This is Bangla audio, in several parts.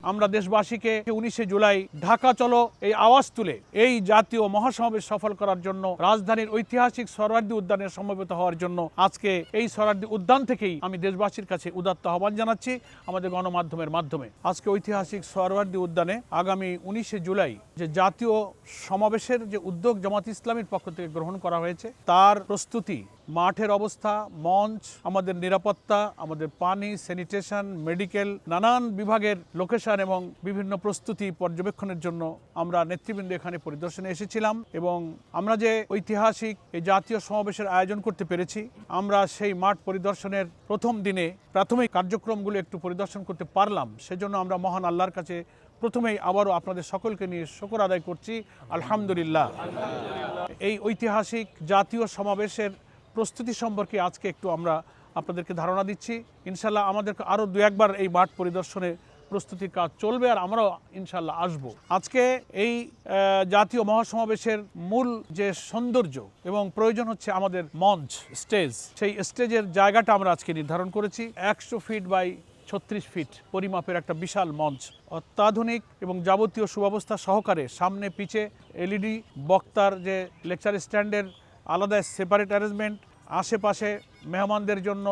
আমরা দেশবাসীকে 19শে জুলাই ঢাকা চলো এই আওয়াজ তুলে এই জাতীয় মহাসমাবেশ সফল করার জন্য রাজধানীর ঐতিহাসিক সোহরাওয়ার্দী উদ্যানে সমবেত হওয়ার জন্য আজকে এই সোহরাওয়ার্দী উদ্যান থেকেই আমি দেশবাসীর কাছে উদাত্ত আহ্বান জানাচ্ছি আমাদের গণমাধ্যমের মাধ্যমে। আজকে ঐতিহাসিক সোহরাওয়ার্দী উদ্যানে আগামী 19শে জুলাই যে জাতীয় সমাবেশের যে উদ্যোগ জামাত ইসলামীর পক্ষ থেকে গ্রহণ করা হয়েছে তার প্রস্তুতি, মাঠের অবস্থা, মঞ্চ, আমাদের নিরাপত্তা, আমাদের পানি, স্যানিটেশন, মেডিকেল, নানান বিভাগের লোকেশন এবং বিভিন্ন প্রস্তুতি পর্যবেক্ষণের জন্য আমরা নেতৃবৃন্দ এখানে পরিদর্শনে এসেছিলাম এবং আমরা যে ঐতিহাসিক এই জাতীয় সমাবেশের আয়োজন করতে পেরেছি, আমরা সেই মাঠ পরিদর্শনের প্রথম দিনে প্রাথমিক কার্যক্রমগুলো একটু পরিদর্শন করতে পারলাম। সেজন্য আমরা মহান আল্লাহর কাছে প্রথমেই আবারও আপনাদের সকলকে নিয়ে শুকর আদায় করছি, আলহামদুলিল্লাহ। এই ঐতিহাসিক জাতীয় সমাবেশের প্রস্তুতি সম্পর্কে আজকে একটু আমরা আপনাদেরকে ধারণা দিচ্ছি। ইনশাল্লাহ আমাদেরকে আরও দু একবার এই মাঠ পরিদর্শনে প্রস্তুতির কাজ চলবে আর আমরাও ইনশাল্লাহ আসব। আজকে এই জাতীয় মহাসমাবেশের মূল যে সৌন্দর্য এবং প্রয়োজন হচ্ছে আমাদের মঞ্চ, স্টেজ, সেই স্টেজের জায়গাটা আমরা আজকে নির্ধারণ করেছি। 100 ফিট বাই 36 ফিট পরিমাপের একটা বিশাল মঞ্চ, অত্যাধুনিক এবং যাবতীয় সুব্যবস্থা সহকারে সামনে পিছে এলইডি, বক্তার যে লেকচার স্ট্যান্ডের আলাদা সেপারেট অ্যারেঞ্জমেন্ট, আশেপাশে মেহমানদের জন্য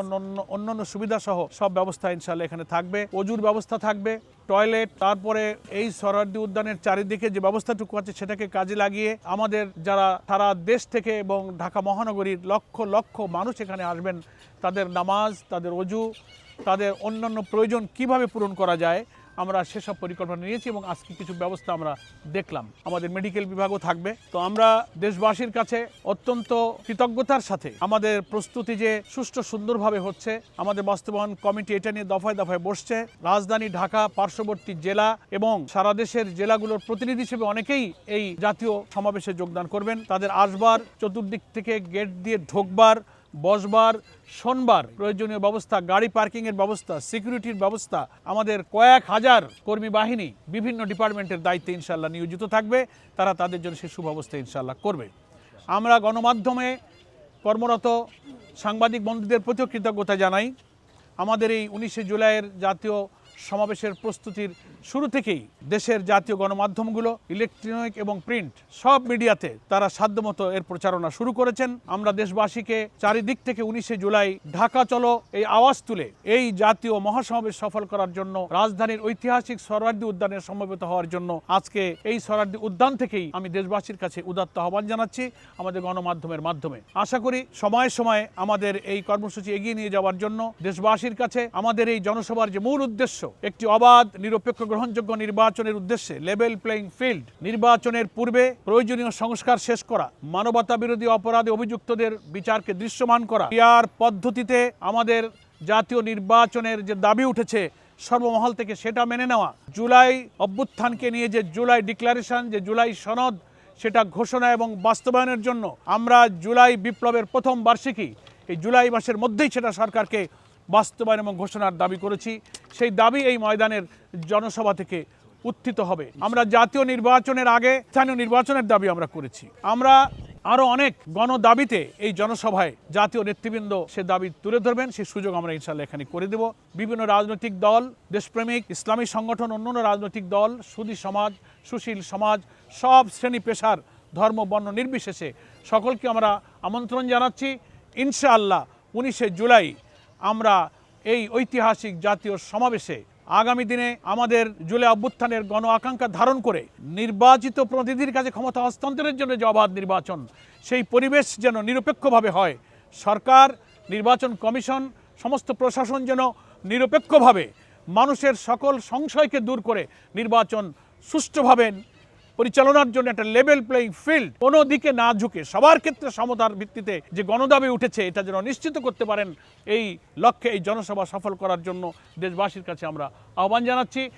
অন্যান্য সুবিধা সহ সব ব্যবস্থা ইনশাআল্লাহ এখানে থাকবে। অজুর ব্যবস্থা থাকবে, টয়লেট, তারপরে এই সোহরাওয়ার্দী উদ্যানের চারিদিকে যে ব্যবস্থাটুকু আছে সেটাকে কাজে লাগিয়ে আমাদের যারা সারা দেশ থেকে এবং ঢাকা মহানগরীর লক্ষ লক্ষ মানুষ এখানে আসবেন, তাদের নামাজ, তাদের অজু, তাদের অন্যান্য প্রয়োজন কিভাবে পূরণ করা যায় আমরা সেসব পরিকল্পনা নিয়েছি এবং আজকে কিছু ব্যবস্থা আমরা দেখলাম। আমাদের মেডিকেল বিভাগও থাকবে। তো আমরা দেশবাসীর কাছে অত্যন্ত কৃতজ্ঞতার সাথে আমাদের প্রস্তুতি যে সুষ্ঠু সুন্দরভাবে হচ্ছে, আমাদের বাস্তবায়ন কমিটি এটা নিয়ে দফায় দফায় বসছে। রাজধানী ঢাকা, পার্শ্ববর্তী জেলা এবং সারা দেশের জেলাগুলোর প্রতিনিধি হিসেবে অনেকেই এই জাতীয় সমাবেশে যোগদান করবেন। তাদের আসবার, চতুর্দিক থেকে গেট দিয়ে ঢোকবার, বসবার, শোনবার প্রয়োজনীয় ব্যবস্থা, গাড়ি পার্কিংয়ের ব্যবস্থা, সিকিউরিটির ব্যবস্থা, আমাদের কয়েক হাজার কর্মী বাহিনী বিভিন্ন ডিপার্টমেন্টের দায়িত্বে ইনশাল্লাহ নিয়োজিত থাকবে। তারা তাদের জন্য সেই সুব্যবস্থা ইনশাল্লাহ করবে। আমরা গণমাধ্যমে কর্মরত সাংবাদিক বন্ধুদের প্রতিও কৃতজ্ঞতা জানাই। আমাদের এই 19শে জুলাইয়ের জাতীয় সমাবেশের প্রস্তুতির শুরু থেকেই দেশের জাতীয় গণমাধ্যমগুলো, ইলেকট্রনিক এবং প্রিন্ট সব মিডিয়াতে তারা সাধ্যমতো এর প্রচারণা শুরু করেছেন। আমরা দেশবাসীকে চারিদিক থেকে 19শে জুলাই ঢাকা চলো এই আওয়াজ তুলে এই জাতীয় মহাসমাবেশ সফল করার জন্য রাজধানীর ঐতিহাসিক সোহরাওয়ার্দী উদ্যানে সমবেত হওয়ার জন্য আজকে এই সোহরাওয়ার্দী উদ্যান থেকেই আমি দেশবাসীর কাছে উদাত্ত আহ্বান জানাচ্ছি আমাদের গণমাধ্যমের মাধ্যমে। আশা করি সময়ে সময়ে আমাদের এই কর্মসূচি এগিয়ে নিয়ে যাওয়ার জন্য দেশবাসীর কাছে আমাদের এই জনসভার যে মূল উদ্দেশ্য, একটি অবাধ, নিরপেক্ষ, গ্রহণযোগ্য নির্বাচনের উদ্দেশ্যে লেভেল প্লেইং ফিল্ড, নির্বাচনের পূর্বে প্রয়োজনীয় সংস্কার শেষ করা, মানবতা বিরোধী অপরাধে অভিযুক্তদের বিচারকে দৃশ্যমান করা, পিআর পদ্ধতিতে আমাদের জাতীয় নির্বাচনের যে দাবি উঠেছে সর্বমহল থেকে সেটা মেনে নেওয়া, জুলাই অভ্যুত্থানকে নিয়ে যে জুলাই ডিক্লারেশন, যে জুলাই সনদ, সেটা ঘোষণা এবং বাস্তবায়নের জন্য আমরা জুলাই বিপ্লবের প্রথম বার্ষিকী এই জুলাই মাসের মধ্যেই সেটা সরকারকে বাস্তবায়ন এবং ঘোষণার দাবি করেছি। সেই দাবি এই ময়দানের জনসভা থেকে উত্থিত হবে। আমরা জাতীয় নির্বাচনের আগে স্থানীয় নির্বাচনের দাবি আমরা করেছি। আমরা আরও অনেক গণদাবিতে এই জনসভায় জাতীয় নেতৃবৃন্দ সে দাবি তুলে ধরবেন, সেই সুযোগ আমরা ইনশাআল্লাহ এখানে করে দেব। বিভিন্ন রাজনৈতিক দল, দেশপ্রেমিক, ইসলামী সংগঠন, অন্যান্য রাজনৈতিক দল, সুধী সমাজ, সুশীল সমাজ, সব শ্রেণী পেশার, ধর্ম, বর্ণ নির্বিশেষে সকলকে আমরা আমন্ত্রণ জানাচ্ছি। ইনশাআল্লাহ 19শে জুলাই আমরা এই ঐতিহাসিক জাতীয় সমাবেশে আগামী দিনে আমাদের জুলাই অভ্যুত্থানের গণ আকাঙ্ক্ষা ধারণ করে নির্বাচিত প্রতিনিধির কাছে ক্ষমতা হস্তান্তরের জন্য যে অবাধ নির্বাচন, সেই পরিবেশ যেন নিরপেক্ষভাবে হয়। সরকার, নির্বাচন কমিশন, সমস্ত প্রশাসন যেন নিরপেক্ষভাবে মানুষের সকল সংশয়কে দূর করে নির্বাচন সুষ্ঠুভাবে পরিচালনার জন্য একটা লেভেল প্লেইং ফিল্ড, কোনো দিকে না ঝুঁকে সবার ক্ষেত্রে সমতার ভিত্তিতে যে গণদাবি উঠেছে এটা যেন নিশ্চিত করতে পারেন, এই লক্ষ্যে এই জনসভা সফল করার জন্য দেশবাসীর কাছে আমরা আহ্বান জানাচ্ছি।